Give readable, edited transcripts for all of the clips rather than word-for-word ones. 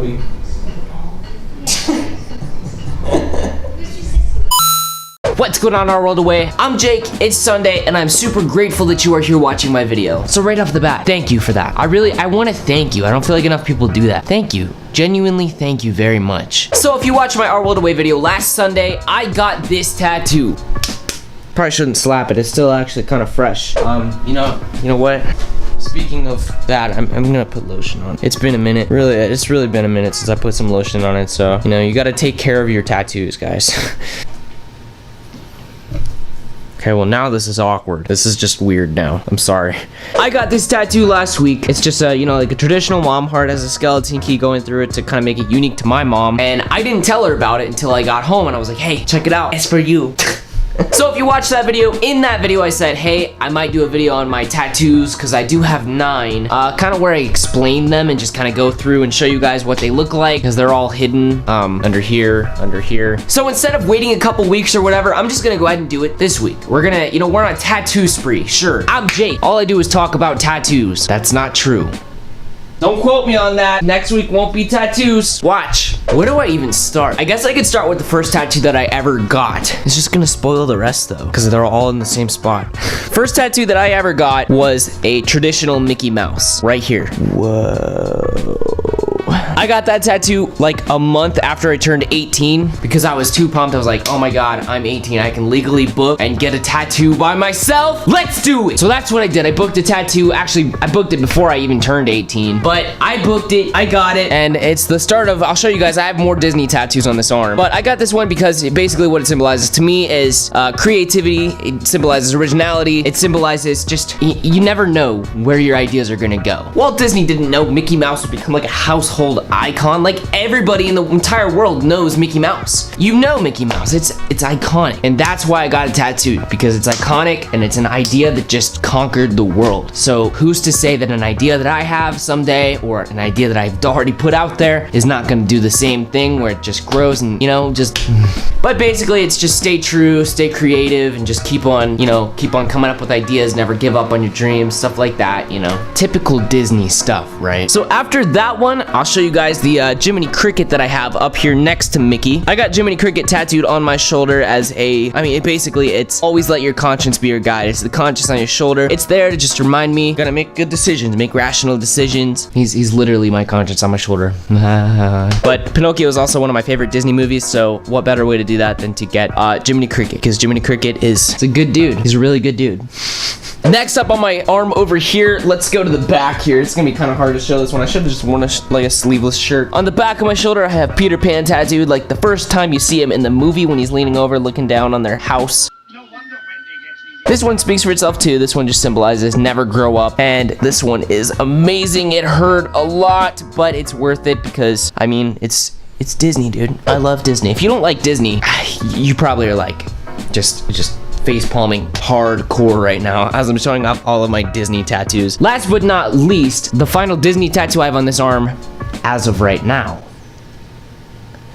Toby. What's going on, our world away? I'm Jake, it's Sunday, and I'm super grateful that you are here watching my video. So right off the bat, thank you for that. I want to thank you. I don't feel like enough people do that. Thank you. Genuinely, thank you very much. So if you watched my Our World Away video last Sunday, I got this tattoo. Probably shouldn't slap it. It's still actually kind of fresh. You know what? Speaking of that, I'm gonna put lotion on. It's been a minute. Really, it's really been a minute since I put some lotion on it. So, you gotta take care of your tattoos, guys. Okay, well now this is awkward. This is just weird now. I'm sorry. I got this tattoo last week. It's just a, like a traditional mom heart, has a skeleton key going through it to kind of make it unique to my mom. And I didn't tell her about it until I got home and I was like, hey, check it out. It's for you. So if you watched that video, in that video I said, hey, I might do a video on my tattoos because I do have 9, kind of where I explain them and just kind of go through and show you guys what they look like because they're all hidden under here. So instead of waiting a couple weeks or whatever, I'm just gonna go ahead and do it this week. We're gonna, we're on a tattoo spree. Sure, I'm Jake. All I do is talk about tattoos. That's not true. Don't quote me on that. Next week won't be tattoos. Watch. Where do I even start? I guess I could start with the first tattoo that I ever got. It's just gonna spoil the rest though, because they're all in the same spot. First tattoo that I ever got was a traditional Mickey Mouse right here. Whoa. I got that tattoo like a month after I turned 18 because I was too pumped. I was like, oh my god, I'm 18. I can legally book and get a tattoo by myself. Let's do it. So that's what I did. I booked a tattoo. Actually, I booked it before I even turned 18, but I booked it. I got it. And it's the start of, I'll show you guys, I have more Disney tattoos on this arm, but I got this one because basically what it symbolizes to me is creativity. It symbolizes originality. It symbolizes just, you never know where your ideas are gonna go. Walt Disney didn't know Mickey Mouse would become like a household icon. Like everybody in the entire world knows Mickey Mouse. You know Mickey Mouse. It's iconic. And that's why I got it tattooed, because it's iconic and it's an idea that just conquered the world. So who's to say that an idea that I have someday or an idea that I've already put out there is not going to do the same thing where it just grows and, just... But basically it's just stay true, stay creative, and just keep on, keep on coming up with ideas, never give up on your dreams, stuff like that, Typical Disney stuff, right? So after that one, I'll show you guys the Jiminy Cricket that I have up here next to Mickey. I got Jiminy Cricket tattooed on my shoulder as it's always let your conscience be your guide. It's the conscience on your shoulder. It's there to just remind me, gotta make good decisions, make rational decisions. He's literally my conscience on my shoulder. But Pinocchio is also one of my favorite Disney movies, so what better way to do that than to get Jiminy Cricket, because Jiminy Cricket is a good dude. He's a really good dude. Next up on my arm over here, let's go to the back here. It's gonna be kind of hard to show this one. I should have just worn a sleeveless shirt. On the back of my shoulder, I have Peter Pan tattooed, like the first time you see him in the movie when he's leaning over, looking down on their house. This one speaks for itself too. This one just symbolizes never grow up. And this one is amazing. It hurt a lot, but it's worth it because, it's Disney, dude. I love Disney. If you don't like Disney, you probably are like, just face palming hardcore right now as I'm showing off all of my Disney tattoos. Last but not least, the final Disney tattoo I have on this arm as of right now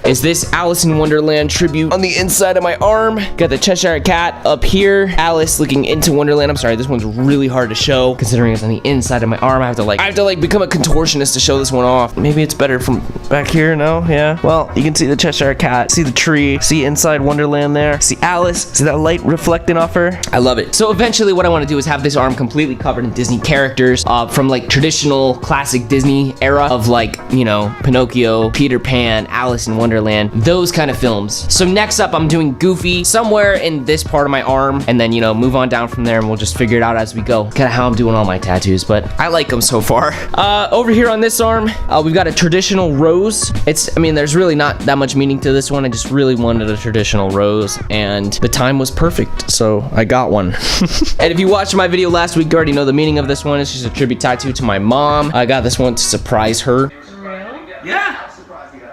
is this Alice in Wonderland tribute on the inside of my arm. Got the Cheshire Cat up here, Alice looking into Wonderland. I'm sorry, this one's really hard to show considering it's on the inside of my arm. I have to become a contortionist to show this one off. Maybe it's better from back here, no? Yeah. Well, you can see the Cheshire Cat, see the tree, see inside Wonderland there, see Alice, see that light reflecting off her. I love it. So eventually what I want to do is have this arm completely covered in Disney characters from like traditional classic Disney era of Pinocchio, Peter Pan, Alice in Wonderland, those kind of films. So next up, I'm doing Goofy somewhere in this part of my arm, and then, move on down from there, and we'll just figure it out as we go. Kind of how I'm doing all my tattoos, but I like them so far. Over here on this arm, we've got a traditional rose. There's really not that much meaning to this one. I just really wanted a traditional rose, and the time was perfect, so I got one. And if you watched my video last week, you already know the meaning of this one. It's just a tribute tattoo to my mom. I got this one to surprise her. Yeah.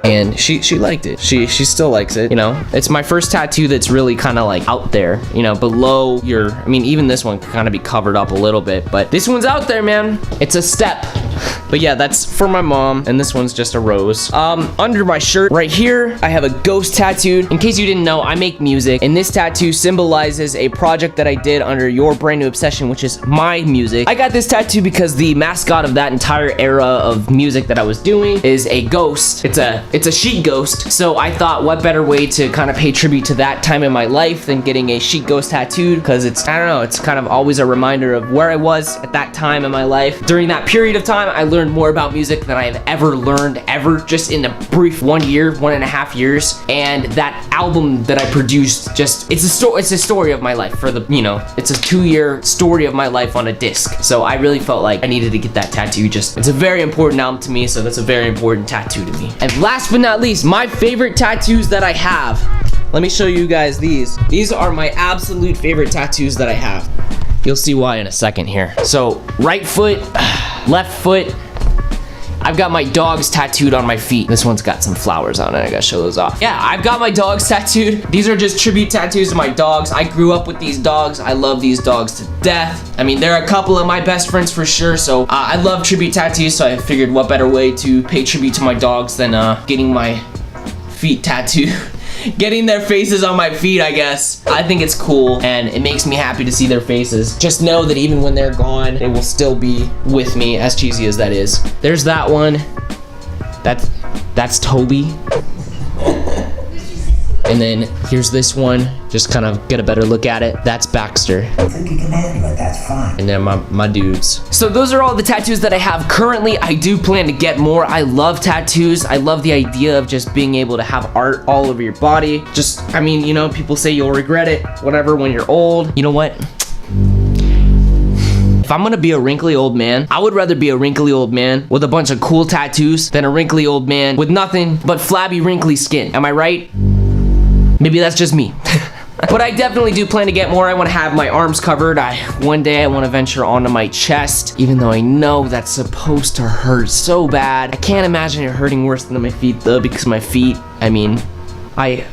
And she liked it. She still likes it, It's my first tattoo that's really kind of like out there, below your, even this one can kind of be covered up a little bit, but this one's out there, man. It's a step. But yeah, that's for my mom, and this one's just a rose. Under my shirt right here, I have a ghost tattooed. In case you didn't know, I make music, and this tattoo symbolizes a project that I did under Your Brand New Obsession, which is my music. I got this tattoo because the mascot of that entire era of music that I was doing is a ghost. It's a sheet ghost. So I thought, what better way to kind of pay tribute to that time in my life than getting a sheet ghost tattooed? Because it's, I don't know, it's kind of always a reminder of where I was at that time in my life. During that period of time, I learned more about music than I have ever learned ever, just in a brief 1 year, 1.5 years. And that album that I produced, just, it's a story of my life for the, you know, it's a 2-year story of my life on a disc. So I really felt like I needed to get that tattoo. Just, it's a very important album to me, so that's a very important tattoo to me. And last but not least, my favorite tattoos that I have. Let me show you guys these. These are my absolute favorite tattoos that I have. You'll see why in a second here. So, right foot, left foot. I've got my dogs tattooed on my feet. This one's got some flowers on it. I gotta show those off. Yeah, I've got my dogs tattooed. These are just tribute tattoos to my dogs. I grew up with these dogs. I love these dogs to death. I mean, they're a couple of my best friends for sure. So I love tribute tattoos. So I figured what better way to pay tribute to my dogs than getting my feet tattooed. Getting their faces on my feet, I guess. I think it's cool, and it makes me happy to see their faces. Just know that even when they're gone, they will still be with me, as cheesy as that is. There's that one. That's Toby. And then here's this one. Just kind of get a better look at it. That's Baxter. I think you can handle it, that's fine. And then my dudes. So those are all the tattoos that I have currently. I do plan to get more. I love tattoos. I love the idea of just being able to have art all over your body. Just, I mean, you know, people say you'll regret it, whatever, when you're old. You know what? If I'm gonna be a wrinkly old man, I would rather be a wrinkly old man with a bunch of cool tattoos than a wrinkly old man with nothing but flabby, wrinkly skin. Am I right? Maybe that's just me. But I definitely do plan to get more. I want to have my arms covered. One day I want to venture onto my chest, even though I know that's supposed to hurt so bad. I can't imagine it hurting worse than my feet though, because my feet, I mean, I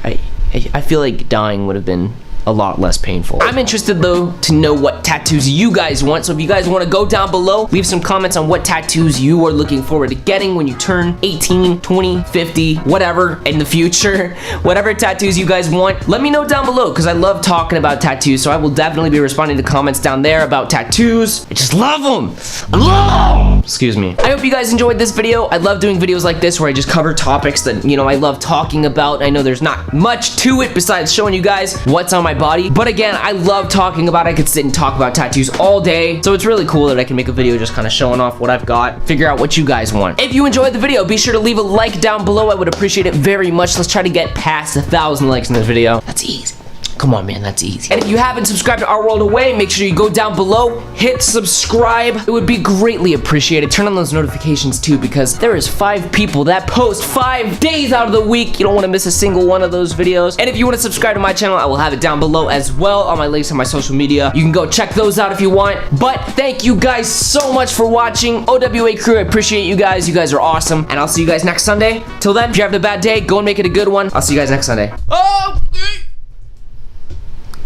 feel like dying would have been a lot less painful. I'm interested though to know what tattoos you guys want, so if you guys want to go down below, leave some comments on what tattoos you are looking forward to getting when you turn 18, 20, 50, whatever in the future. Whatever tattoos you guys want, let me know down below, because I love talking about tattoos, so I will definitely be responding to comments down there about tattoos. I just love them. I love them. Excuse me. I hope you guys enjoyed this video. I love doing videos like this where I just cover topics that, you know, I love talking about. I know there's not much to it besides showing you guys what's on my body, but again, I love talking about it. I could sit and talk about tattoos all day, so it's really cool that I can make a video just kind of showing off what I've got, figure out what you guys want. If you enjoyed the video, be sure to leave a like down below. I would appreciate it very much. Let's try to get past 1,000 likes in this video. That's easy. Come on, man, that's easy. And if you haven't subscribed to Our World Away, make sure you go down below, hit subscribe. It would be greatly appreciated. Turn on those notifications too, because there is 5 people that post 5 days out of the week. You don't want to miss a single one of those videos. And if you want to subscribe to my channel, I will have it down below as well on my links on my social media. You can go check those out if you want. But thank you guys so much for watching. OWA crew, I appreciate you guys. You guys are awesome. And I'll see you guys next Sunday. Till then, if you're having a bad day, go and make it a good one. I'll see you guys next Sunday. Oh!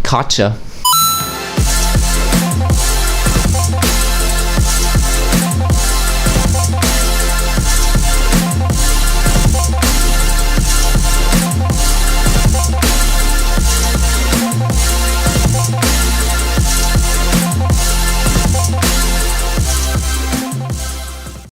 Gotcha.